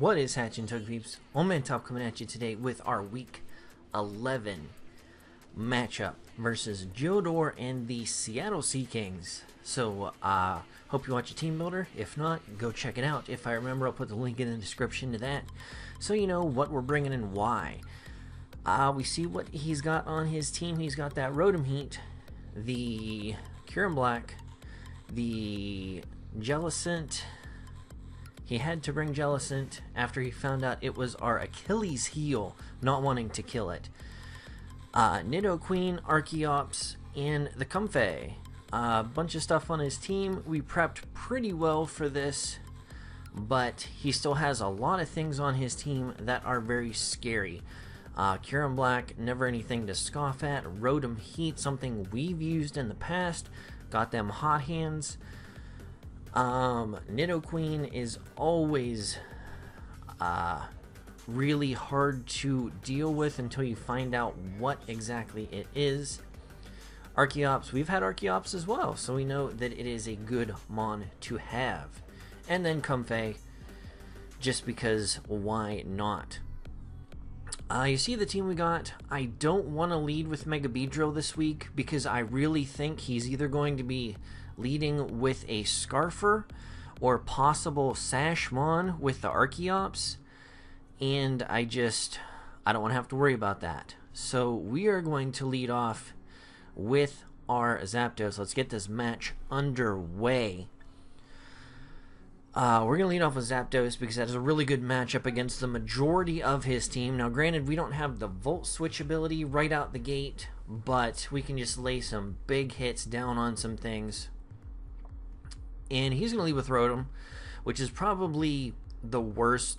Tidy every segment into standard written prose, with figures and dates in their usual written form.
What is hatching, Tug Peeps? OldManTup coming at you today with our Week 11 matchup versus Jodor and the Seattle Seakings. So, hope you watch a Teambuilder. If not, go check it out. If I remember, I'll put the link in the description to that, so you know what we're bringing and why. We see what he's got on his team. He's got that Rotom Heat, the Curum Black, the Jellicent. He had to bring Jellicent after he found out it was our Achilles heel, not wanting to kill it. Nidoqueen, Archeops, and the Comfey. A bunch of stuff on his team. We prepped pretty well for this, but he still has a lot of things on his team that are very scary. Curum Black, never anything to scoff at. Rotom Heat, something we've used in the past. Got them hot hands. Nidoqueen is always really hard to deal with until you find out what exactly it is. Archeops, we've had Archeops as well, so we know that it is a good mon to have. And then Comfey, just because why not? You see the team we got. I don't want to lead with Mega Beedrill this week because I really think he's either going to be leading with a Scarfer or possible Sashmon with the Archeops, and I don't want to have to worry about that. So we are going to lead off with our Zapdos. Let's get this match underway. We're going to lead off with Zapdos because that is a really good matchup against the majority of his team. Now, granted, we don't have the Volt Switch ability right out the gate, but we can just lay some big hits down on some things. And he's going to lead with Rotom, which is probably the worst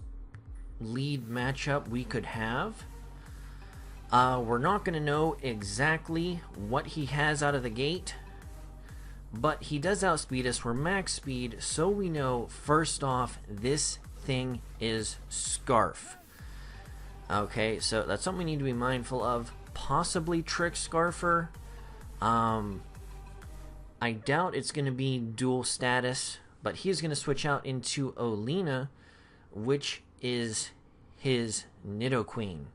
lead matchup we could have. We're not going to know exactly what he has out of the gate, but he does outspeed us. We're max speed, so we know first off this thing is Scarf. Okay, so that's something we need to be mindful of. Possibly Trick Scarfer. I doubt it's going to be dual status, but he's going to switch out into Olina, which is his Nidoqueen.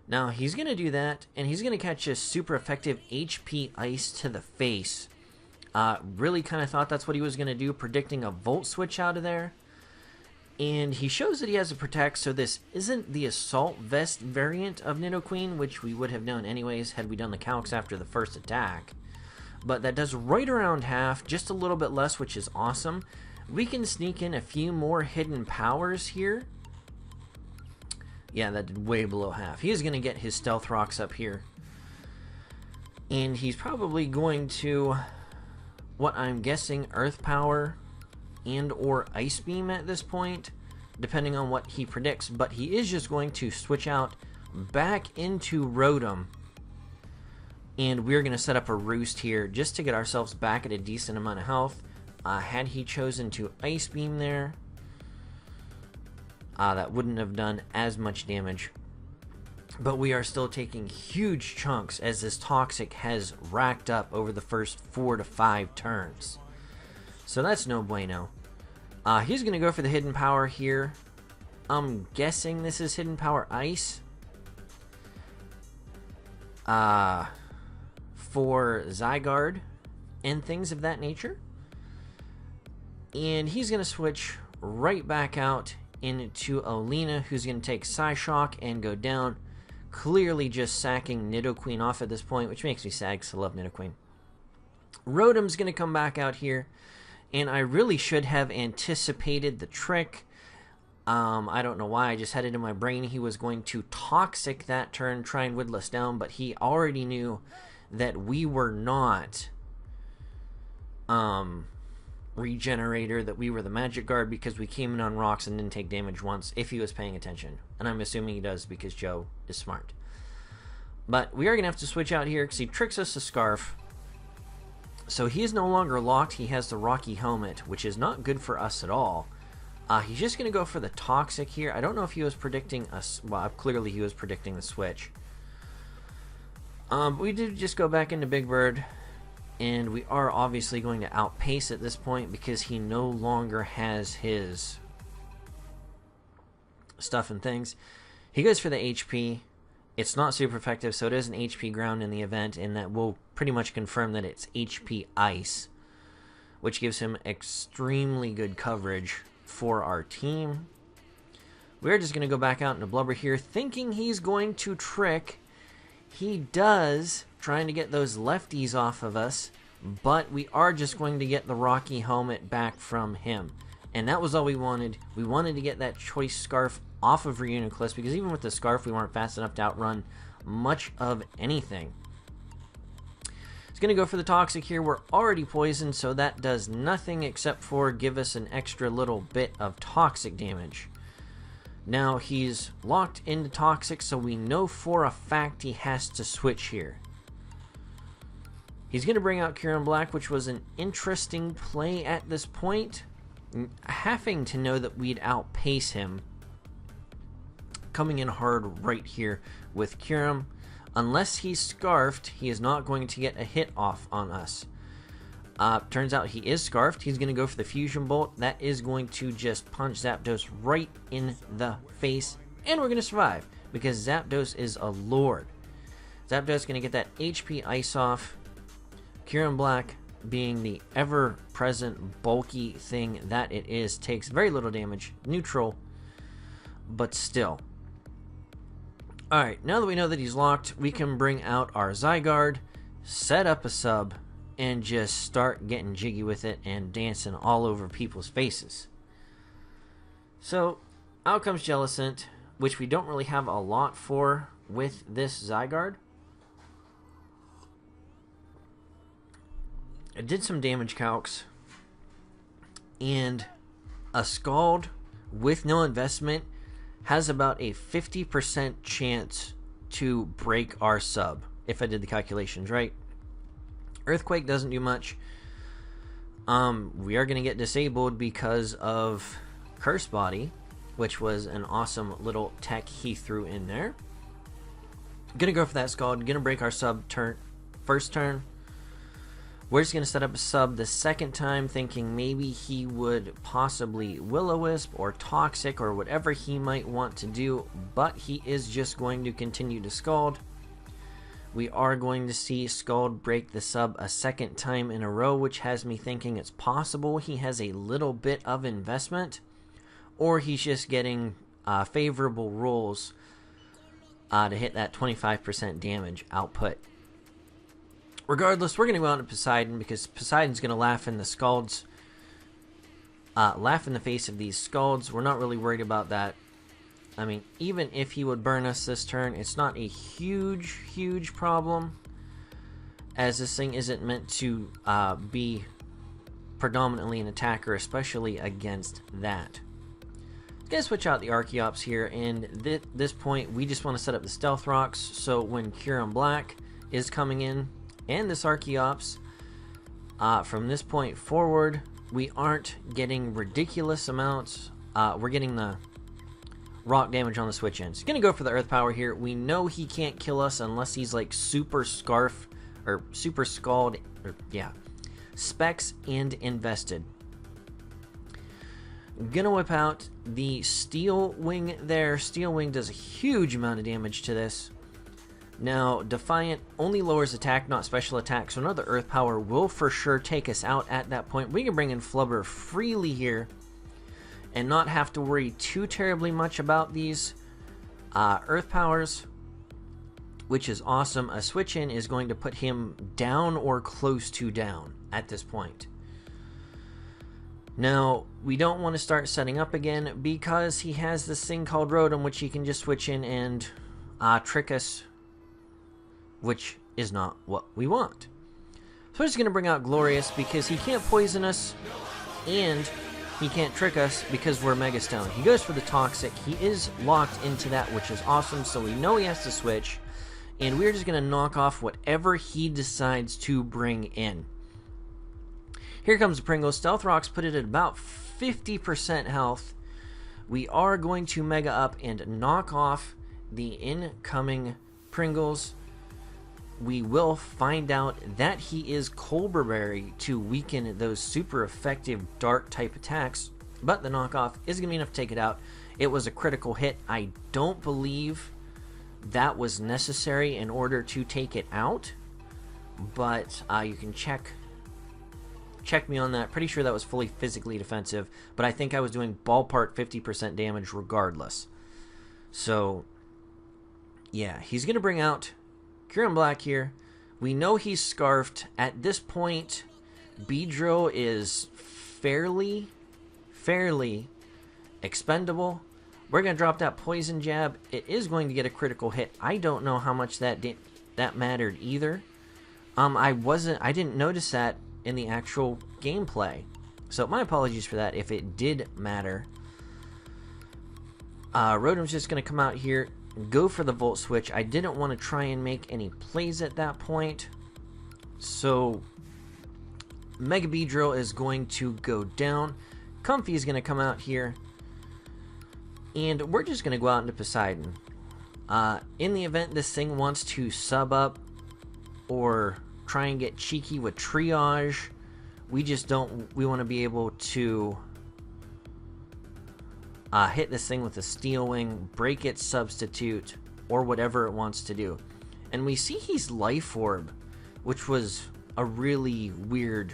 Now, he's going to do that, and he's going to catch a super effective HP Ice to the face. Really kind of thought that's what he was going to do, predicting a Volt Switch out of there. And he shows that he has a Protect, so this isn't the Assault Vest variant of Nidoqueen, which we would have done anyways had we done the calcs after the first attack. But that does right around half, just a little bit less, which is awesome. We can sneak in a few more hidden powers here. Yeah, that did way below half. He is going to get his Stealth Rocks up here. And he's probably going to, what I'm guessing, Earth Power and or Ice Beam at this point, depending on what he predicts. But he is just going to switch out back into Rotom. And we're going to set up a roost here just to get ourselves back at a decent amount of health. Had he chosen to Ice Beam there, that wouldn't have done as much damage. But we are still taking huge chunks as this Toxic has racked up over the first 4 to 5 turns. So that's no bueno. He's going to go for the Hidden Power here. I'm guessing this is Hidden Power Ice. For Zygarde and things of that nature. And he's going to switch right back out into Olina, who's going to take Psyshock and go down, clearly just sacking Nidoqueen off at this point, which makes me sad because I love Nidoqueen. Rotom's going to come back out here, and I really should have anticipated the trick. I don't know why, I just had it in my brain he was going to Toxic that turn, try and whittle us down, but he already knew that we were not Regenerator, that we were the Magic Guard, because we came in on rocks and didn't take damage once, if he was paying attention. And I'm assuming he does because Joe is smart. But we are going to have to switch out here because he tricks us to Scarf. So he is no longer locked. He has the Rocky Helmet, which is not good for us at all. He's just going to go for the Toxic here. I don't know if he was predicting us. Well, clearly he was predicting the switch. We did just go back into Big Bird. And we are obviously going to outpace at this point because he no longer has his stuff and things. He goes for the HP. It's not super effective, so it is an HP ground in the event, and that will pretty much confirm that it's HP ice, which gives him extremely good coverage for our team. We're just going to go back out into Blubber here, thinking he's going to trick. He does, trying to get those lefties off of us, but we are just going to get the Rocky helmet back from him. And that was all we wanted. We wanted to get that choice scarf off of Reuniclus, because even with the scarf, we weren't fast enough to outrun much of anything. It's going to go for the Toxic here. We're already poisoned, so that does nothing except for give us an extra little bit of Toxic damage. Now he's locked into Toxic, so we know for a fact he has to switch here. He's going to bring out Kieran Black, which was an interesting play at this point. Having to know that we'd outpace him. Coming in hard right here with Kieran. Unless he's scarfed, he is not going to get a hit off on us. Turns out he is scarfed. He's going to go for the Fusion Bolt. That is going to just punch Zapdos right in the face. And we're going to survive, because Zapdos is a lord. Zapdos is going to get that HP Ice off. Kieran Black, being the ever-present bulky thing that it is, takes very little damage. Neutral, but still. Alright, now that we know that he's locked, we can bring out our Zygarde, set up a sub, and just start getting jiggy with it and dancing all over people's faces. So, out comes Jellicent, which we don't really have a lot for with this Zygarde. I did some damage calcs, and a Scald with no investment has about a 50% chance to break our sub, if I did the calculations right. Earthquake doesn't do much. We are going to get disabled because of Curse Body, which was an awesome little tech he threw in there. Gonna go for that Scald, gonna break our sub first turn. We're just going to set up a sub the second time, thinking maybe he would possibly Will-O-Wisp or Toxic or whatever he might want to do, but he is just going to continue to Scald. We are going to see Scald break the sub a second time in a row, which has me thinking it's possible he has a little bit of investment, or he's just getting favorable rolls to hit that 25% damage output. Regardless, we're going to go out to Poseidon, because Poseidon's going to laugh in the Scalds. Laugh in the face of these Scalds. We're not really worried about that. I mean, even if he would burn us this turn, it's not a huge problem, as this thing isn't meant to be predominantly an attacker, especially against that. Gonna switch out the Archeops here, and at this point, we just want to set up the Stealth Rocks, so when Kieran Black is coming in, and this Archeops, from this point forward, we aren't getting ridiculous amounts. We're getting the rock damage on the switch ins. He's gonna go for the Earth Power here. We know he can't kill us unless he's like super Scarf or super Scald, or yeah, Specs and invested. Gonna whip out the Steel Wing there. Steel Wing does a huge amount of damage to this. Now, Defiant only lowers attack, not special attack, so another Earth Power will for sure take us out at that point. We can bring in Flubber freely here and not have to worry too terribly much about these Earth Powers, which is awesome. A switch in is going to put him down or close to down at this point. Now, we don't want to start setting up again because he has this thing called Rotom, which he can just switch in and trick us, which is not what we want. So we're just going to bring out Glorious because he can't poison us and he can't trick us because we're Mega Stone. He goes for the Toxic. He is locked into that, which is awesome, so we know he has to switch, and we're just going to knock off whatever he decides to bring in. Here comes the Pringles. Stealth Rocks put it at about 50% health. We are going to Mega Up and knock off the incoming Pringles. We will find out that he is Colbur Berry to weaken those super effective dark type attacks. but the knockoff is going to be enough to take it out. It was a critical hit. I don't believe that was necessary in order to take it out, but you can check me on that. Pretty sure that was fully physically defensive, but I think I was doing ballpark 50% damage regardless. So yeah, he's going to bring out Kieran Black here. We know he's scarfed. At this point, Beedrill is fairly expendable. We're going to drop that poison jab. It is going to get a critical hit. I don't know how much that mattered either. I didn't notice that in the actual gameplay. So my apologies for that if it did matter. Rotom's just going to come out here, go for the Volt Switch. I didn't want to try and make any plays at that point. So Mega Beedrill is going to go down. Comfy is going to come out here. And we're just going to go out into Poseidon. In the event this thing wants to sub up or try and get cheeky with triage, we want to be able to hit this thing with a Steel Wing, break its substitute, or whatever it wants to do. And we see he's Life Orb, which was a really weird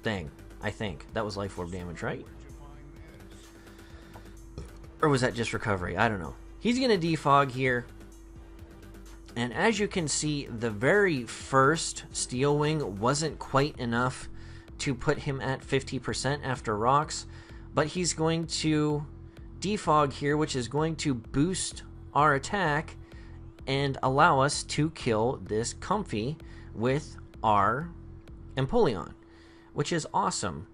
thing. I think that was Life Orb damage, right? Or was that just recovery? I don't know. He's going to defog here. And as you can see, the very first Steel Wing wasn't quite enough to put him at 50% after rocks. But he's going to defog here, which is going to boost our attack and allow us to kill this Comfy with our Empoleon, which is awesome.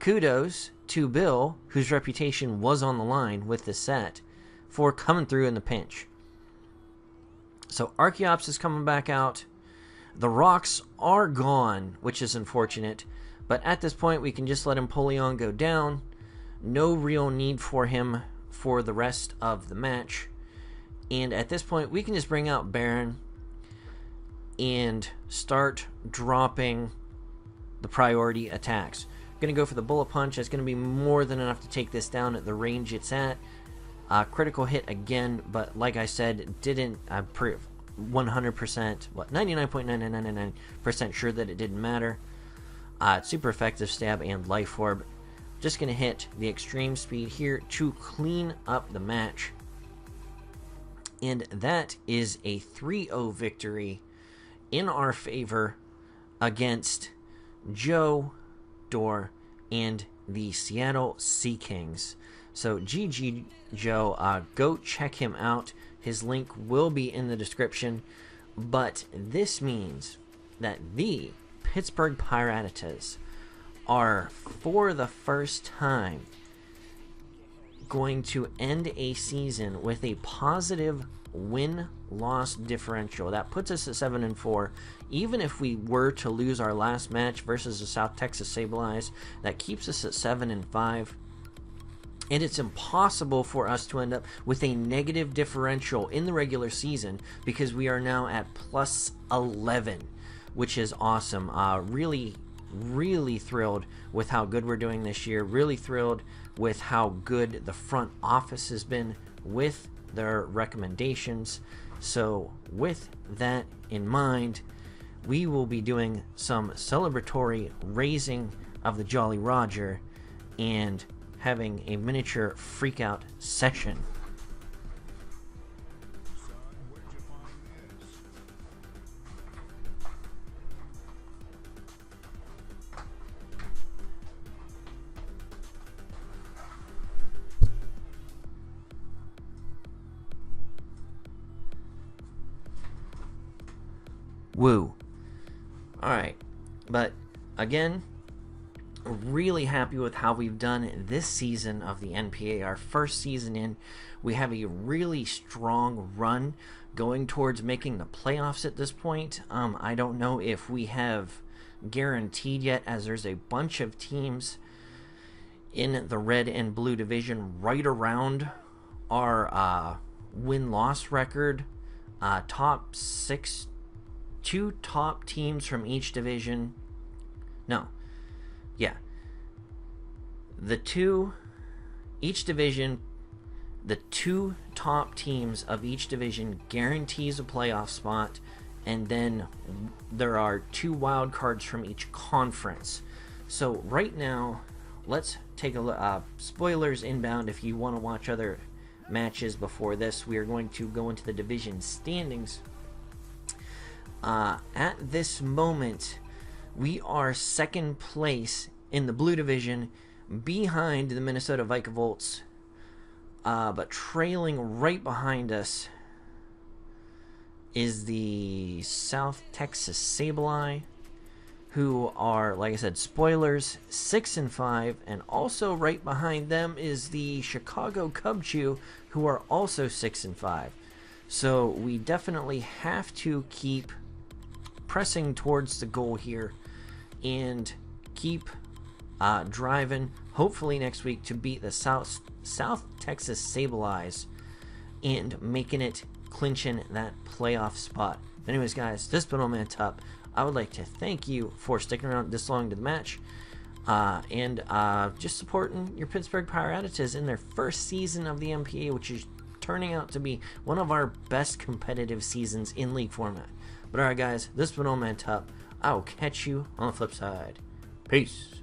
Kudos to Bill, whose reputation was on the line with this set, for coming through in the pinch. So Archeops is coming back out. The rocks are gone, which is unfortunate. But at this point, we can just let Empoleon go down. No real need for him for the rest of the match. And at this point, we can just bring out Baron and start dropping the priority attacks. Going to go for the Bullet Punch. That's going to be more than enough to take this down at the range it's at. Critical hit again, but like I said, didn't 100%, 99.9999% sure that it didn't matter. Super effective stab and Life Orb. Just going to hit the extreme speed here to clean up the match. And that is a 3-0 victory in our favor against Joe, Door, and the Seattle Seakings. So GG Joe, go check him out. His link will be in the description. But this means that the Pittsburgh Pirattatas are, for the first time, going to end a season with a positive win-loss differential. That puts us at 7-4. Even if we were to lose our last match versus the South Texas Sableyes, that keeps us at 7-5. And it's impossible for us to end up with a negative differential in the regular season because we are now at plus 11, which is awesome. Really thrilled with how good we're doing this year. Really thrilled with how good the front office has been with their recommendations. So with that in mind, we will be doing some celebratory raising of the Jolly Roger and having a miniature freakout session. Woo. Alright, but again, really happy with how we've done this season of the NPA. Our first season in, we have a really strong run going towards making the playoffs at this point. I don't know if we have guaranteed yet, as there's a bunch of teams in the red and blue division right around our win-loss record. Top 6, 2 top teams from each division. No. Yeah. each division, the 2 top teams of each division guarantees a playoff spot, and then there are 2 wild cards from each conference. So right now, let's take a look. Spoilers inbound if you want to watch other matches before this. We are going to go into the division standings. At this moment, we are second place in the blue division, behind the Minnesota Vikavolt, but trailing right behind us is the South Texas Sableye, who are, like I said, spoilers, 6-5, and also right behind them is the Chicago Cubchew, who are also 6-5. So we definitely have to keep pressing towards the goal here and keep driving, hopefully next week, to beat the South Texas Sableyes and making it, clinching that playoff spot. Anyways, guys, this has been OldManTup. I would like to thank you for sticking around this long to the match and just supporting your Pittsburgh Pirattatas in their first season of the NPA, which is turning out to be one of our best competitive seasons in league format. But alright, guys, this has been OldManTup. I will catch you on the flip side. Peace.